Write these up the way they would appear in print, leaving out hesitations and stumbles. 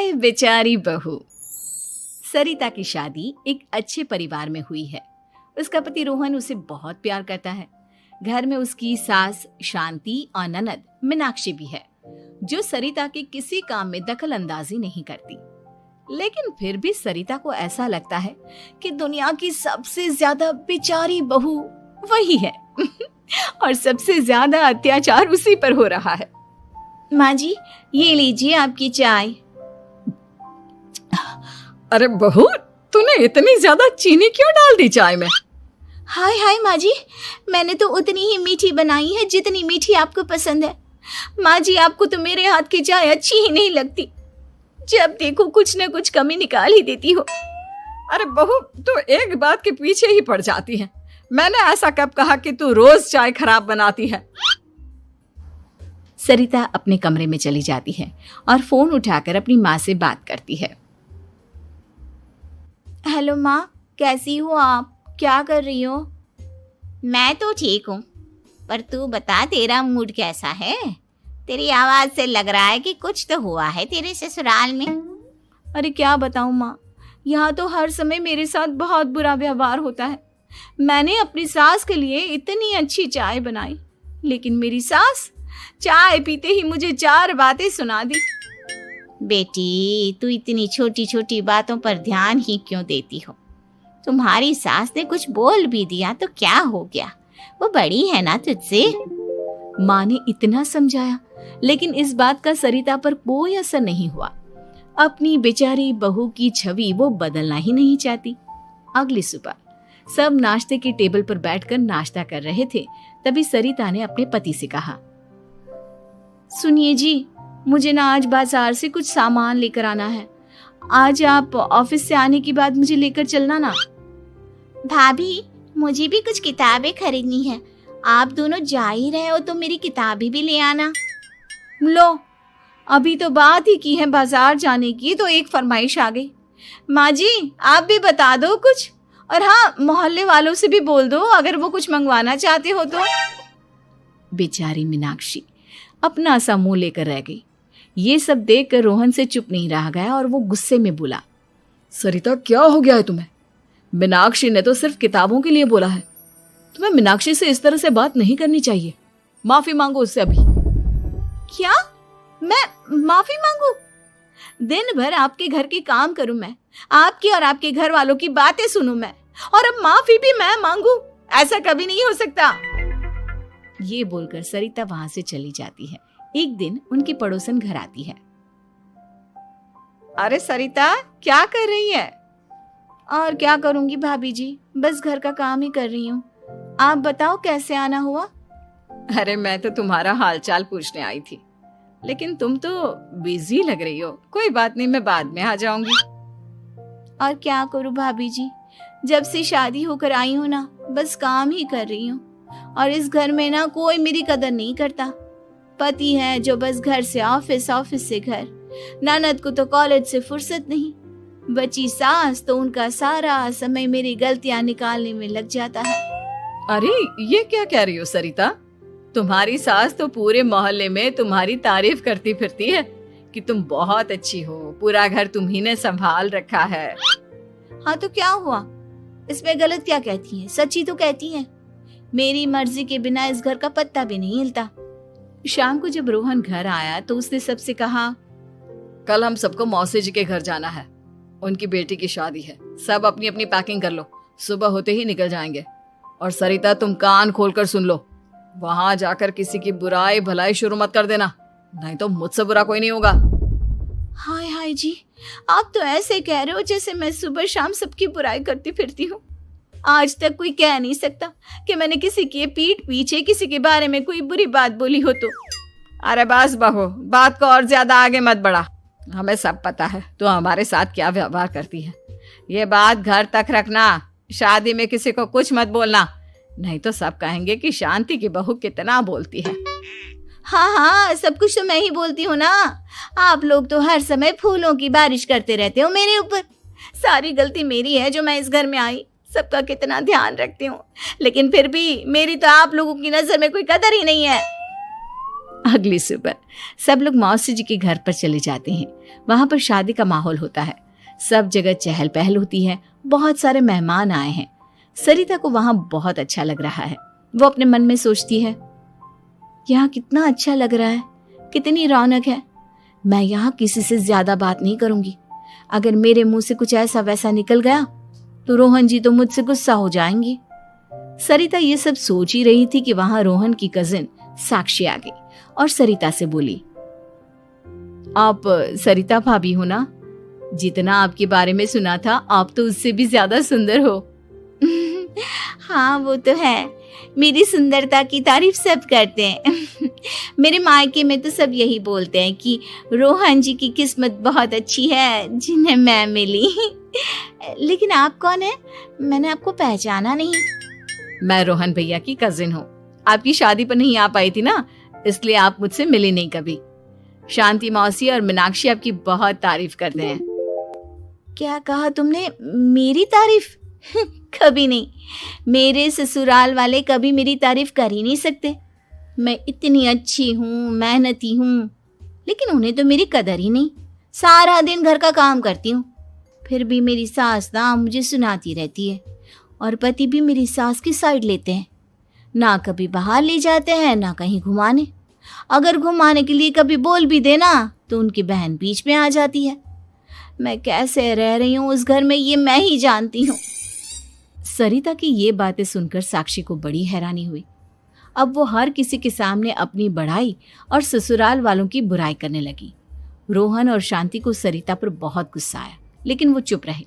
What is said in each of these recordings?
हाय बेचारी बहू। सरिता की शादी एक अच्छे परिवार में हुई है। उसका पति रोहन उसे बहुत प्यार करता है। घर में उसकी सास शांति और ननद मीनाक्षी भी है, जो सरिता के किसी काम में दखल अंदाजी नहीं करती। लेकिन फिर भी सरिता को ऐसा लगता है कि दुनिया की सबसे ज्यादा बेचारी बहू वही है और सबसे ज्यादा अत्याचार उसी पर हो रहा है। माँ जी, ये लीजिए आपकी चाय। अरे बहू, तूने इतनी ज्यादा चीनी क्यों डाल दी चाय में? हाय हाय माँ जी, मैंने तो उतनी ही मीठी बनाई है जितनी मीठी आपको पसंद है। माँ जी, आपको तो मेरे हाथ की चाय अच्छी ही नहीं लगती। जब देखो कुछ न कुछ कमी निकाल ही देती हो। अरे बहू, तू एक बात के पीछे ही पड़ जाती है। मैंने ऐसा कब कहा कि तू रोज चाय खराब बनाती है? सरिता अपने कमरे में चली जाती है और फोन उठाकर अपनी माँ से बात करती है। हेलो माँ, कैसी हो आप? क्या कर रही हो? मैं तो ठीक हूँ, पर तू बता, तेरा मूड कैसा है? तेरी आवाज से लग रहा है कि कुछ तो हुआ है तेरे ससुराल में। अरे क्या बताऊँ माँ, यहाँ तो हर समय मेरे साथ बहुत बुरा व्यवहार होता है। मैंने अपनी सास के लिए इतनी अच्छी चाय बनाई, लेकिन मेरी सास चाय पीते ही मुझे 4 बातें सुना दी। बेटी, तू इतनी छोटी छोटी बातों पर ध्यान ही क्यों देती हो? तुम्हारी सास ने कुछ बोल भी दिया तो क्या हो गया, वो बड़ी है ना तुझसे। माँ ने इतना समझाया, लेकिन इस बात का सरिता पर कोई असर नहीं हुआ। अपनी बेचारी बहू की छवि वो बदलना ही नहीं चाहती। अगली सुबह सब नाश्ते की टेबल पर बैठकर नाश्ता कर रहे थे। तभी सरिता ने अपने पति से कहा, सुनिए जी, मुझे ना आज बाजार से कुछ सामान लेकर आना है। आज आप ऑफिस से आने के बाद मुझे लेकर चलना ना। भाभी, मुझे भी कुछ किताबें खरीदनी है। आप दोनों जा ही रहे हो तो मेरी किताबें भी ले आना। लो, अभी तो बात ही की है बाजार जाने की, तो एक फरमाइश आ गई। माँ जी, आप भी बता दो कुछ, और हाँ, मोहल्ले वालों से भी बोल दो अगर वो कुछ मंगवाना चाहते हो तो। बेचारी मीनाक्षी अपना सा मुंह लेकर रह गई। ये सब देखकर रोहन से चुप नहीं रह गया और वो गुस्से में बोला, सरिता, क्या हो गया है तुम्हें? मीनाक्षी ने तो सिर्फ किताबों के लिए बोला है। तुम्हें मीनाक्षी से इस तरह से बात नहीं करनी चाहिए। माफी मांगो उससे अभी। क्या? मैं माफी मांगू? दिन भर आपके घर के काम करूं मैं, आपकी और आपके घर वालों की बातें सुनूं मैं, और अब माफी भी मैं मांगू? ऐसा कभी नहीं हो सकता। ये बोलकर सरिता वहां से चली जाती है। एक दिन उनकी पड़ोसन घर आती है। अरे सरिता, क्या कर रही है? और क्या करूंगी भाभी जी, बस घर का काम ही कर रही हूँ। आप बताओ कैसे आना हुआ? अरे मैं तो तुम्हारा हालचाल पूछने आई थी, लेकिन तुम तो बिजी लग रही हो। कोई बात नहीं, मैं बाद में आ जाऊंगी। और क्या करूं भाभी जी, जब से शादी होकर आई हूँ ना, बस काम ही कर रही हूँ। और इस घर में ना कोई मेरी कदर नहीं करता। पति है जो बस घर से ऑफिस, ऑफिस से घर। ननद को तो कॉलेज से फुर्सत नहीं। बची सास तो उनका सारा समय मेरी गलतियां निकालने में लग जाता है। अरे ये क्या कह रही हो सरिता? तुम्हारी सास तो पूरे मोहल्ले में तुम्हारी तारीफ करती फिरती है कि तुम बहुत अच्छी हो, पूरा घर तुम्ही ने संभाल रखा है। हाँ तो क्या हुआ, इसमें गलत क्या कहती है? सच्ची तो कहती है। मेरी मर्जी के बिना इस घर का पत्ता भी नहीं हिलता। शाम को जब रोहन घर आया तो उसने सबसे कहा, कल हम सबको मौसी जी के घर जाना है, उनकी बेटी की शादी है। सब अपनी अपनी पैकिंग कर लो, सुबह होते ही निकल जाएंगे। और सरिता, तुम कान खोलकर सुन लो, वहां जाकर किसी की बुराई भलाई शुरू मत कर देना, नहीं तो मुझसे बुरा कोई नहीं होगा। हाय हाय जी, आप तो ऐसे कह रहे हो जैसे मैं सुबह शाम सबकी बुराई करती फिरती हूँ। आज तक कोई कह नहीं सकता कि मैंने किसी की पीठ पीछे किसी के बारे में कोई बुरी बात बोली हो तो। अरे बस बहू, बात को और ज्यादा आगे मत बढ़ा। हमें सब पता है तो हमारे साथ क्या व्यवहार करती है। ये बात घर तक रखना, शादी में किसी को कुछ मत बोलना, नहीं तो सब कहेंगे कि शांति की बहू कितना बोलती है। हाँ हाँ, सब कुछ तो मैं ही बोलती हूँ ना। आप लोग तो हर समय फूलों की बारिश करते रहते हो मेरे ऊपर। सारी गलती मेरी है जो मैं इस घर में आई। सबका कितना ध्यान रखती हूँ, लेकिन फिर भी मेरी तो आप लोगों की नजर में कोई कदर ही नहीं है। अगली सुबह सब लोग मौसी जी के घर पर चले जाते हैं। वहां पर शादी का माहौल होता है, सब जगह चहल पहल होती है, बहुत सारे मेहमान आए हैं। सरिता को वहां बहुत अच्छा लग रहा है। वो अपने मन में सोचती है, यहाँ कितना अच्छा लग रहा है, कितनी रौनक है। मैं यहाँ किसी से ज्यादा बात नहीं करूंगी। अगर मेरे मुंह से कुछ ऐसा वैसा निकल गया तो रोहन जी तो मुझसे गुस्सा हो जाएंगी। सरिता ये सब सोच ही रही थी कि वहां रोहन की कजिन साक्षी आ गई और सरिता से बोली, आप सरिता भाभी हो ना? जितना आपके बारे में सुना था, आप तो उससे भी ज्यादा सुंदर हो। हाँ वो तो है, मेरी सुंदरता की तारीफ सब करते हैं। मेरे मायके में तो सब यही बोलते हैं कि रोहन जी की किस्मत बहुत अच्छी है जिन्हें मैं मिली। लेकिन आप कौन है? मैंने आपको पहचाना नहीं। मैं रोहन भैया की कजिन हूँ। आपकी शादी पर नहीं आ पाई थी ना, इसलिए आप मुझसे मिली नहीं कभी। शांति मौसी और मीनाक्षी आपकी बहुत तारीफ करते हैं। क्या कहा तुमने? मेरी तारीफ? कभी नहीं। मेरे ससुराल वाले कभी मेरी तारीफ कर ही नहीं सकते। मैं इतनी अच्छी हूँ, मेहनती हूँ, लेकिन उन्हें तो मेरी कदर ही नहीं। सारा दिन घर का काम करती हूँ, फिर भी मेरी सास ना मुझे सुनाती रहती है, और पति भी मेरी सास की साइड लेते हैं। ना कभी बाहर ले जाते हैं, ना कहीं घुमाने। अगर घुमाने के लिए कभी बोल भी देना तो उनकी बहन बीच में आ जाती है। मैं कैसे रह रही हूँ उस घर में, ये मैं ही जानती हूँ। सरिता की ये बातें सुनकर साक्षी को बड़ी हैरानी हुई। अब वो हर किसी के सामने अपनी बढ़ाई और ससुराल वालों की बुराई करने लगी। रोहन और शांति को सरिता पर बहुत गुस्सा आया, लेकिन वो चुप रहे।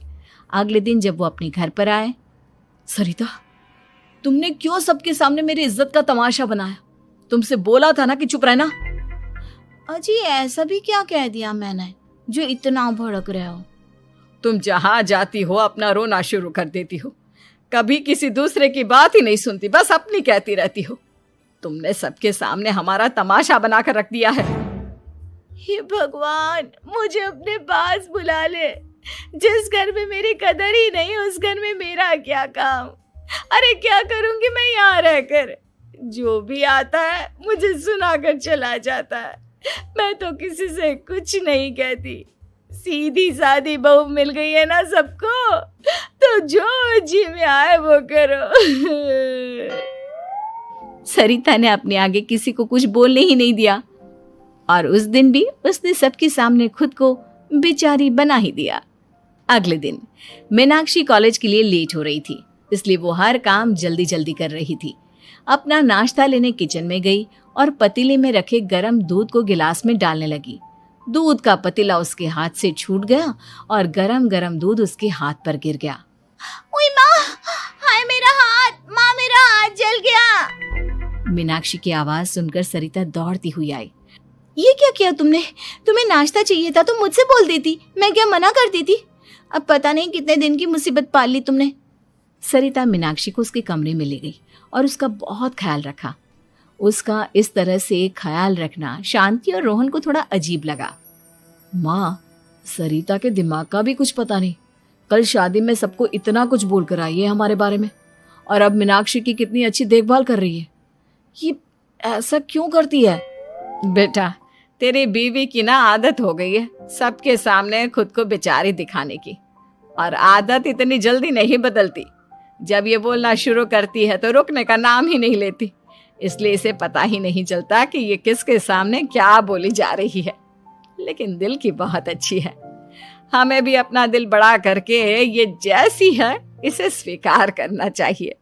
अगले दिन जब वो अपने घर पर आए, सरिता, तुमने क्यों सबके सामने मेरी इज्जत का तमाशा बनाया? तुमसे बोला था ना कि चुप रहना। अजी ऐसा भी क्या कह दिया मैंने जो इतना भड़क रहे हो? तुम जहां जाती हो अपना रोना शुरू कर देती हो, कभी किसी दूसरे की बात ही नहीं सुनती, बस अपनी कहती रहती हो। तुमने सबके सामने हमारा तमाशा बनाकर रख दिया है। हे भगवान, मुझे अपने पास बुला ले। जिस घर में मेरी कदर ही नहीं, उस घर में मेरा क्या काम? अरे क्या करूंगी मैं यहाँ रहकर? जो भी आता है मुझे सुनाकर चला जाता है। मैं तो किसी से कुछ नहीं कहती। सीधी सादी बहू मिल गई है ना सबको, तो जो जी में आए वो करो। सरिता ने अपने आगे किसी को कुछ बोलने ही नहीं दिया, और उस दिन भी उसने सबके सामने खुद को बेचारी बना ही दिया। अगले दिन मीनाक्षी कॉलेज के लिए लेट हो रही थी, इसलिए वो हर काम जल्दी जल्दी कर रही थी। अपना नाश्ता लेने किचन में गई और पतीले में रखे गरम दूध को गिलास में डालने लगी। दूध का पतीला उसके हाथ से छूट गया और गरम गरम दूध उसके हाथ पर गिर गया। ओए माँ, हाय मेरा हाथ, माँ मेरा हाथ जल गया। मीनाक्षी की आवाज सुनकर सरिता दौड़ती हुई आई। ये क्या किया तुमने? तुम्हें नाश्ता चाहिए था तो मुझसे बोल देती, मैं क्या मना कर देती? अब पता नहीं कितने दिन की मुसीबत पाल ली तुमने। सरिता मीनाक्षी को उसके कमरे में ले गई और उसका बहुत ख्याल रखा। उसका इस तरह से ख्याल रखना शांति और रोहन को थोड़ा अजीब लगा। माँ, सरिता के दिमाग का भी कुछ पता नहीं। कल शादी में सबको इतना कुछ बोल कर आई है हमारे बारे में, और अब मीनाक्षी की कितनी अच्छी देखभाल कर रही है। ये ऐसा क्यों करती है? बेटा, तेरी बीवी की ना आदत हो गई है सबके सामने खुद को बेचारी दिखाने की, और आदत इतनी जल्दी नहीं बदलती। जब ये बोलना शुरू करती है तो रुकने का नाम ही नहीं लेती, इसलिए इसे पता ही नहीं चलता कि ये किसके सामने क्या बोली जा रही है। लेकिन दिल की बहुत अच्छी है। हमें भी अपना दिल बड़ा करके ये जैसी है इसे स्वीकार करना चाहिए।